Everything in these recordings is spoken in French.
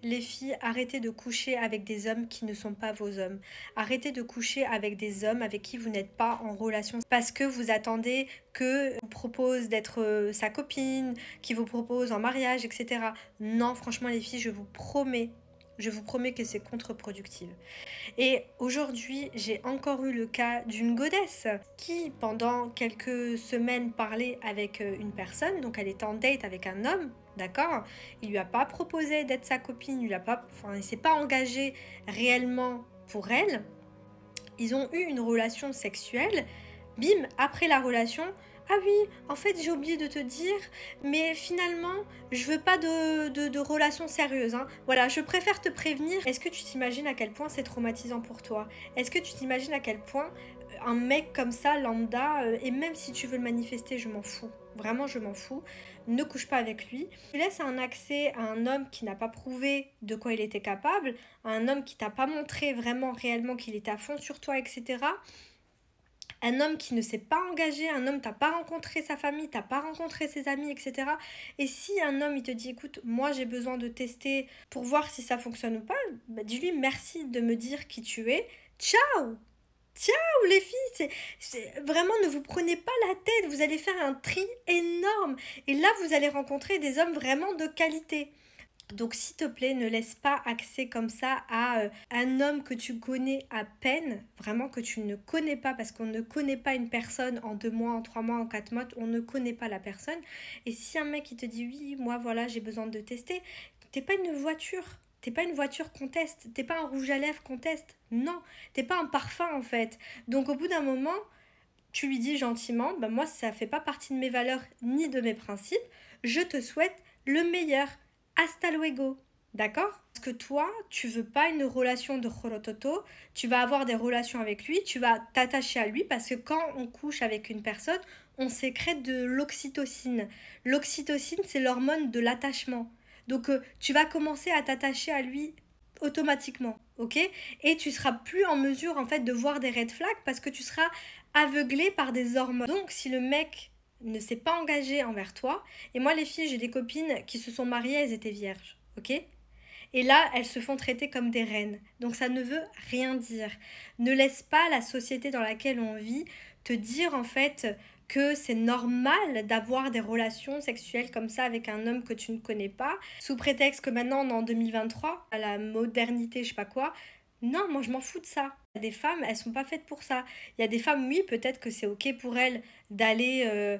Les filles, arrêtez de coucher avec des hommes qui ne sont pas vos hommes. Arrêtez de coucher avec des hommes avec qui vous n'êtes pas en relation parce que vous attendez que vous propose d'être sa copine, qui vous propose en mariage, etc. Non, franchement les filles, je vous promets que c'est contre-productif. Et aujourd'hui, j'ai encore eu le cas d'une godesse qui, pendant quelques semaines, parlait avec une personne. Donc, elle était en date avec un homme, d'accord. Il lui a pas proposé d'être sa copine, il s'est pas engagé réellement pour elle. Ils ont eu une relation sexuelle. Bim, après la relation, ah oui, en fait j'ai oublié de te dire, mais finalement je veux pas de relation sérieuse. Hein. Voilà, je préfère te prévenir. Est-ce que tu t'imagines à quel point c'est traumatisant pour toi? Est-ce que tu t'imagines à quel point un mec comme ça, lambda, et même si tu veux le manifester, je m'en fous. Vraiment, je m'en fous. Ne couche pas avec lui. Tu laisses un accès à un homme qui n'a pas prouvé de quoi il était capable, à un homme qui t'a pas montré vraiment, réellement qu'il était à fond sur toi, etc. Un homme qui ne s'est pas engagé, un homme, t'as pas rencontré sa famille, t'as pas rencontré ses amis, etc. Et si un homme, il te dit, écoute, moi j'ai besoin de tester pour voir si ça fonctionne ou pas, bah, dis-lui merci de me dire qui tu es. Ciao! Ciao les filles, vraiment ne vous prenez pas la tête, vous allez faire un tri énorme. Et là, vous allez rencontrer des hommes vraiment de qualité. Donc s'il te plaît, ne laisse pas accès comme ça à un homme que tu connais à peine, vraiment que tu ne connais pas, parce qu'on ne connaît pas une personne en 2 mois, en 3 mois, en 4 mois, on ne connaît pas la personne. Et si un mec il te dit oui, moi voilà, j'ai besoin de tester, t'es pas une voiture. T'es pas une voiture qu'on teste, t'es pas un rouge à lèvres qu'on teste, non, t'es pas un parfum en fait. Donc au bout d'un moment, tu lui dis gentiment, bah moi ça fait pas partie de mes valeurs ni de mes principes, je te souhaite le meilleur. Hasta luego. D'accord? Parce que toi, tu veux pas une relation de horototo, tu vas avoir des relations avec lui, tu vas t'attacher à lui parce que quand on couche avec une personne, on sécrète de l'oxytocine. L'oxytocine, c'est l'hormone de l'attachement. Donc tu vas commencer à t'attacher à lui automatiquement, ok? Et tu seras plus en mesure en fait de voir des red flags parce que tu seras aveuglé par des hormones. Donc si le mec ne s'est pas engagé envers toi, et moi les filles j'ai des copines qui se sont mariées, elles étaient vierges, ok? Et là, elles se font traiter comme des reines. Donc ça ne veut rien dire. Ne laisse pas la société dans laquelle on vit te dire en fait que c'est normal d'avoir des relations sexuelles comme ça avec un homme que tu ne connais pas, sous prétexte que maintenant on est en 2023, à la modernité, je sais pas quoi. Non, moi je m'en fous de ça. Des femmes, elles sont pas faites pour ça. Il y a des femmes, oui, peut-être que c'est ok pour elles d'aller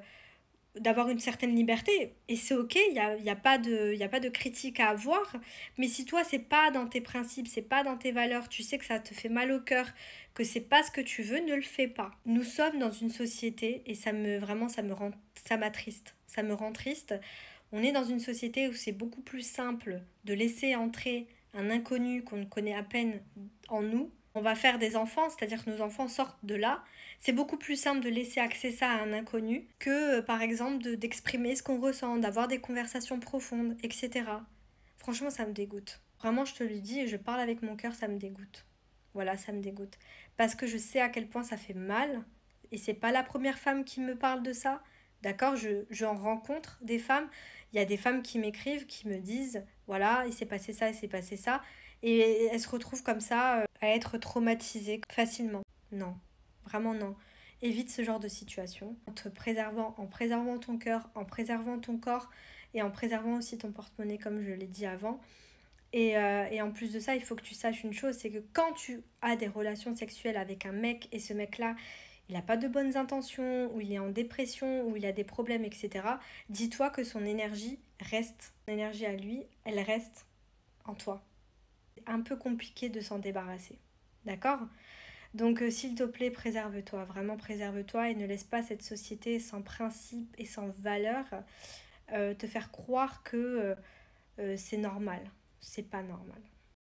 d'avoir une certaine liberté et c'est ok, y a pas de critique à avoir, mais si toi c'est pas dans tes principes, c'est pas dans tes valeurs, tu sais que ça te fait mal au cœur, que c'est pas ce que tu veux, ne le fais pas. Nous sommes dans une société et ça m'attriste, ça me rend triste. On est dans une société où c'est beaucoup plus simple de laisser entrer un inconnu qu'on ne connaît à peine en nous. On va faire des enfants, c'est-à-dire que nos enfants sortent de là. C'est beaucoup plus simple de laisser accès ça à un inconnu que, par exemple, d'exprimer ce qu'on ressent, d'avoir des conversations profondes, etc. Franchement, ça me dégoûte. Vraiment, je te le dis et je parle avec mon cœur, ça me dégoûte. Voilà, ça me dégoûte. Parce que je sais à quel point ça fait mal. Et c'est pas la première femme qui me parle de ça. D'accord, j'en rencontre des femmes. Il y a des femmes qui m'écrivent, qui me disent voilà, il s'est passé ça, il s'est passé ça. Et elles se retrouvent comme ça à être traumatisées facilement. Non, vraiment non. Évite ce genre de situation en préservant ton cœur, en préservant ton corps et en préservant aussi ton porte-monnaie comme je l'ai dit avant. Et en plus de ça, il faut que tu saches une chose, c'est que quand tu as des relations sexuelles avec un mec et ce mec-là, il n'a pas de bonnes intentions, ou il est en dépression, ou il a des problèmes, etc., dis-toi que son énergie reste, son énergie à lui, elle reste en toi. C'est un peu compliqué de s'en débarrasser. D'accord? Donc s'il te plaît, préserve-toi, vraiment préserve-toi et ne laisse pas cette société sans principe et sans valeur te faire croire que c'est normal. C'est pas normal.